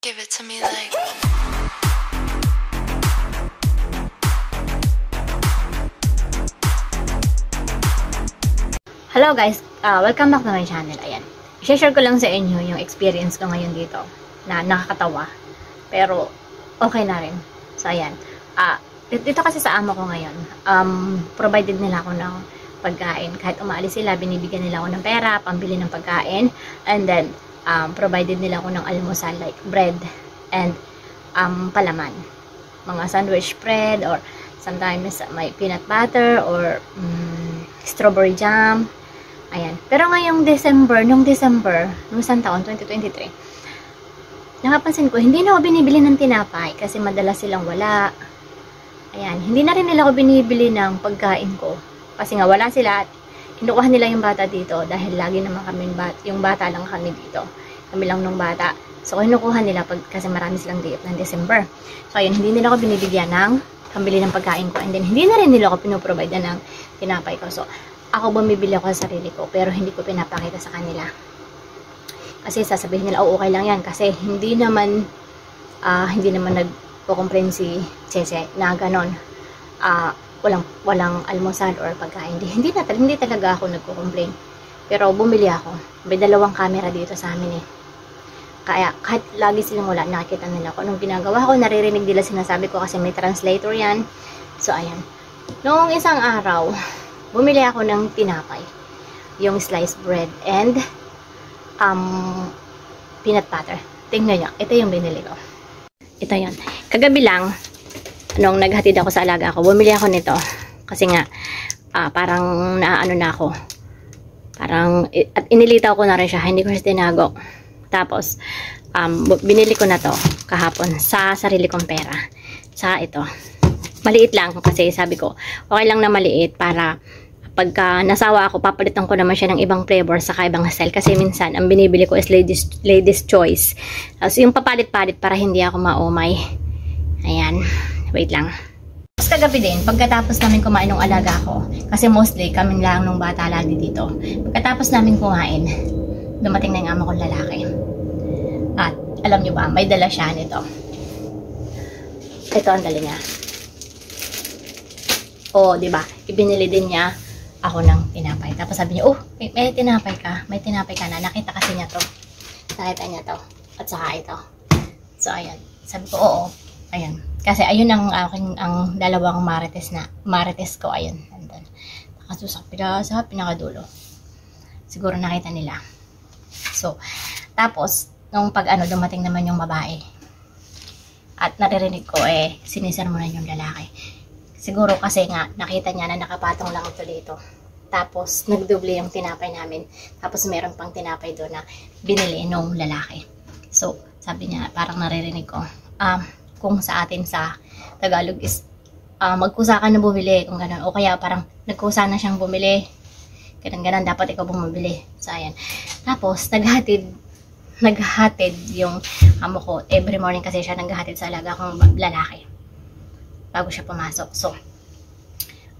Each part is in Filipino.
Give it to me like. Hello guys, welcome back to my channel. Ayan, i-share ko lang sa inyo yung experience ko ngayon dito na nakakatawa pero okay na rin. So ayan, dito kasi sa amo ko ngayon, provided nila ako ng pagkain. Kahit umaalis sila, binibigyan nila ako ng pera, pambili ng pagkain, and then provided nila ako ng almusal like bread and palaman. Mga sandwich bread or sometimes may peanut butter or strawberry jam. Ayan. Pero ngayong nung isang taon, 2023, nakapansin ko, hindi na ako binibili ng tinapay kasi madalas silang wala. Ayan. Hindi na rin nila ako binibili ng pagkain ko kasi nga wala sila at kinukuha nila yung bata dito dahil lagi naman kami yung bata lang kami dito. Kami lang nung bata. So, kinukuha nila kasi marami silang date ng December. So, ayun, hindi nila ako binibigyan ng pambili ng pagkain ko. And then, hindi na rin nila ako pinoprovide ng tinapay ko. So, ako bumibili ako sa sarili ko, pero hindi ko pinapakita sa kanila. Kasi sasabihin nila, oh, okay lang yan. Kasi hindi naman nagpo-complain si Cheche na ganon. Walang almusal or pagkain. Hindi talaga ako nagko-complain. Pero bumili ako. May 2 camera dito sa amin eh. Kaya kahit lagi silang wala, nakikita nila ko. Anong ginagawa ko, naririnig nila sinasabi ko kasi may translator yan. So, ayan. Noong isang araw, bumili ako ng tinapay. Yung sliced bread and peanut butter. Tingnan nyo, ito yung binili ko. Ito yun. Kagabi lang, nung naghatid ako sa alaga ko, bumili ako nito. Kasi nga, parang naano na ako. At inilitaw ko na rin siya, hindi ko siya tinago. Tapos, binili ko na to kahapon sa sarili kong pera. Sa ito. Maliit lang kasi sabi ko, okay lang na maliit para pagka nasawa ako, papalitan ko naman siya ng ibang flavor sa ibang style. Kasi minsan, ang binibili ko is ladies choice. So, yung papalit-palit para hindi ako maumay. Ayan. Wait lang. Tapos kagabi din, pagkatapos namin kumain ng alaga ko, kasi mostly kami lang nung bata lagi dito. Pagkatapos namin kumain, dumating na yung amo kong lalaki. At alam nyo ba, may dala siya nito. Ito ang dala niya. O, di ba? Ibinili din niya ako ng tinapay. Tapos sabi niya, oh, may tinapay ka. May tinapay ka na. Nakita kasi niya to. Nakita niya to. At saka ito. So, ayan. Sabi ko, oo. Ayan. Kasi ayun ang dalawang marites ko. Ayun. Nandun. Nakasusak sa pinakadulo. Siguro nakita nila. So, tapos, nung dumating naman yung babae. At naririnig ko, sinisermonan yung lalaki. Siguro kasi nga, nakita niya na nakapatong lang ito dito. Tapos, nagdoble yung tinapay namin. Tapos, meron pang tinapay doon na binili nung lalaki. So, sabi niya, parang naririnig ko, kung sa atin sa Tagalog is, magkusa ka na bumili, kung gano'n. O kaya parang, nagkusa na siyang bumili. Ganun, dapat ikaw bumibili. So, ayan. Tapos, naghatid yung amo ko. Every morning kasi siya naghatid sa alaga kong lalaki. Bago siya pumasok. So,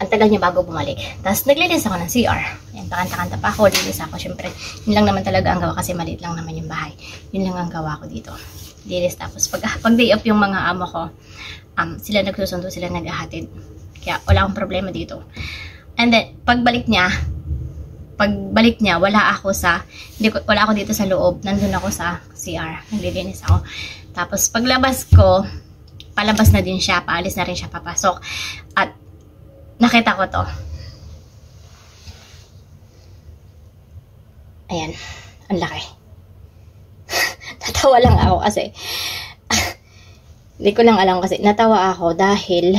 ang tagal niya bago bumalik. Tapos, naglilis ako ng CR. Ayan, pakanta-kanta pa ako. Lilis ako. Siyempre, yun lang naman talaga ang gawa kasi maliit lang naman yung bahay. Yun lang ang gawa ko dito. Lilis. Tapos, pag day off yung mga amo ko, sila nagsusundo, sila naghahatid. Kaya, wala akong problema dito. And then, pagbalik niya, wala ako dito sa loob. Nandun ako sa CR. Naglilinis ako. Tapos, paglabas ko, palabas na din siya. Paalis na rin siya papasok. At, nakita ko to. Ayan. Ang laki. Natawa lang ako kasi, hindi ko lang alam kasi, natawa ako dahil,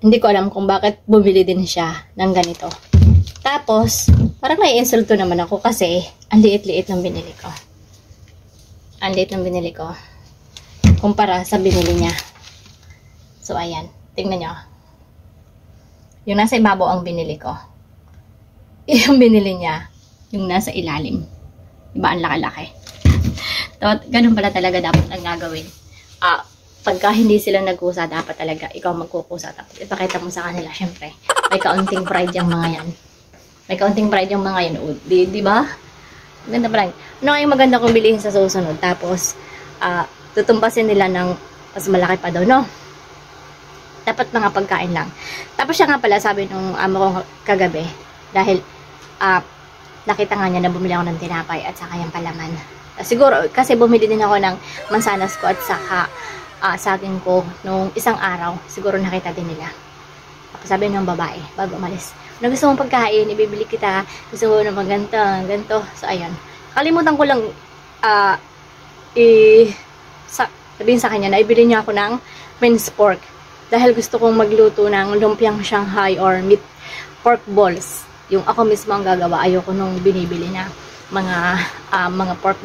hindi ko alam kung bakit bumili din siya ng ganito. Tapos, parang nai-insulto naman ako kasi ang liit-liit ng binili ko. Ang liit ng binili ko. Kumpara sa binili niya. So, ayan. Tingnan nyo. Yung nasa ibabaw ang binili ko. Yung binili niya, yung nasa ilalim. Diba? Ang laki-laki. Ganun pala talaga dapat ang gagawin. Pagka hindi sila nagkusa, dapat talaga ikaw magkukusa. Tapos ipakita mo sa kanila, syempre. May kaunting pride yung mga yan. May kaunting pride yung mga yan. Di ba? Ganda pa lang. Ano kayong maganda kong bilihin sa susunod? Tapos, tutumpasin nila ng mas malaki pa daw, no? Dapat mga pagkain lang. Tapos siya nga pala, sabi nung amo ko kagabi, dahil, nakita nga niya na bumili ako ng tinapay at saka yung palaman. Siguro, kasi bumili din ako ng mansanas ko at saka saging ko nung isang araw. Siguro nakita din nila. Tapos sabi ng babae, bago umalis, na gusto mong pagkain, ibibili kita. Gusto mo naman ganito. So, ayan. Kalimutan ko lang sabihin sa kanya na ibili niya ako ng minced pork. Dahil gusto kong magluto ng lumpiang Shanghai or meat pork balls. Yung ako mismo ang gagawa. Ayoko nung binibili na mga pork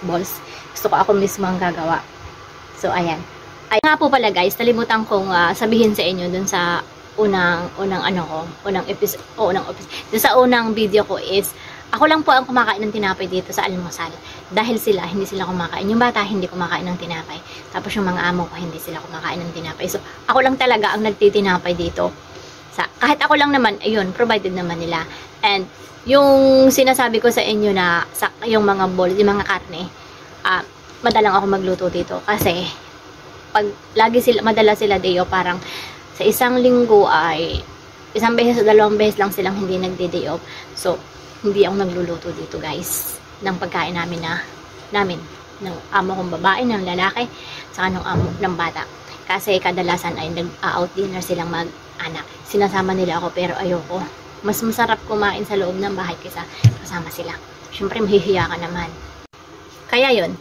balls. Gusto ko ako mismo ang gagawa. So, ayan. Ay nga po pala guys, nalimutan kong sabihin sa inyo dun sa unang episode. Dun sa unang video ko is, ako lang po ang kumakain ng tinapay dito sa almusal. Dahil hindi sila kumakain. Yung bata, hindi kumakain ng tinapay. Tapos yung mga amo ko, hindi sila kumakain ng tinapay. So, ako lang talaga ang nagtitinapay dito. Kahit ako lang naman, ayun, provided naman nila. And, yung sinasabi ko sa inyo na, yung mga balls, yung mga karne, madalang ako magluto dito. Kasi, pag madala sila day off, parang sa isang linggo ay, isang beses o dalawang beses lang silang hindi nagde-day off. So, hindi ako nagluluto dito guys, ng pagkain namin ng amo kong babae, ng lalaki, saka ng amo ng bata. Kasi kadalasan ay nag-out dinner silang mag-anak. Sinasama nila ako pero ayoko. Mas masarap kumain sa loob ng bahay kaysa kasama sila. Siyempre mahihiya ka naman. Kaya yun,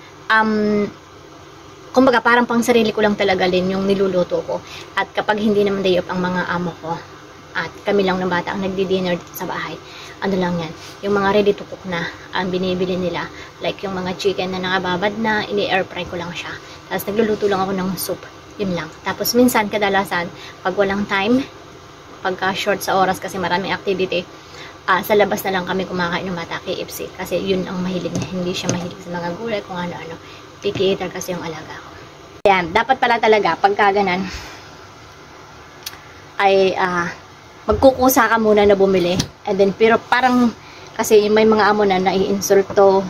kumbaga parang pang sarili ko lang talaga din yung niluluto ko. At kapag hindi naman day off ang mga amo ko, at kami lang ng bata ang nagdi-dinner dito sa bahay, ano lang yan, yung mga ready to cook na ang binibili nila, like yung mga chicken na nakababad na, ini-air fry ko lang siya. Tapos nagluluto lang ako ng soup, yun lang. Tapos minsan, kadalasan, pag walang time, pagka short sa oras kasi maraming activity, sa labas na lang kami kumakain ng bata, KFC. Kasi yun ang mahilig niya, hindi siya mahilig sa mga gulay, kung ano-ano. Picky eater kasi yung alaga ko. Ayan, dapat pala talaga, pagka ganan, ay, magkukusa ka muna na bumili. And then, pero parang, kasi may mga amo na nai-insulto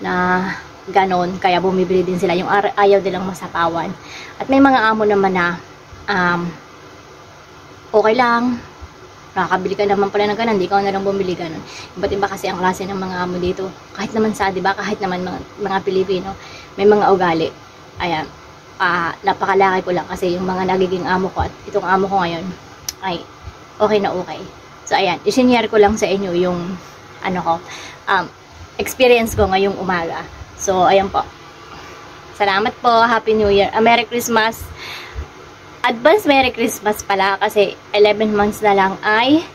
na ganon, kaya bumibili din sila. Yung ayaw nilang masapawan. At may mga amo naman na, okay lang, nakakabili ka naman pala ng ganon, hindi ka na lang bumili ganon. Iba't iba kasi ang klase ng mga amo dito. Kahit naman diba, kahit naman mga Pilipino, may mga ugali. Ayan, napakalaki ko lang kasi yung mga nagiging amo ko at itong amo ko ngayon, ay okay na okay. So, ayan, i-share ko lang sa inyo yung experience ko ngayong umaga. So, ayan po. Salamat po. Happy New Year. Merry Christmas. Advance Merry Christmas pala kasi 11 months na lang ay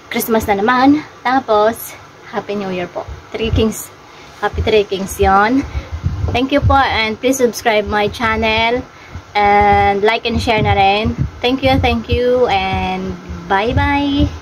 Christmas na naman. Tapos, Happy New Year po. Three Kings. Happy Three Kings yon. Thank you po and please subscribe my channel. And like and share na rin. Thank you and bye-bye.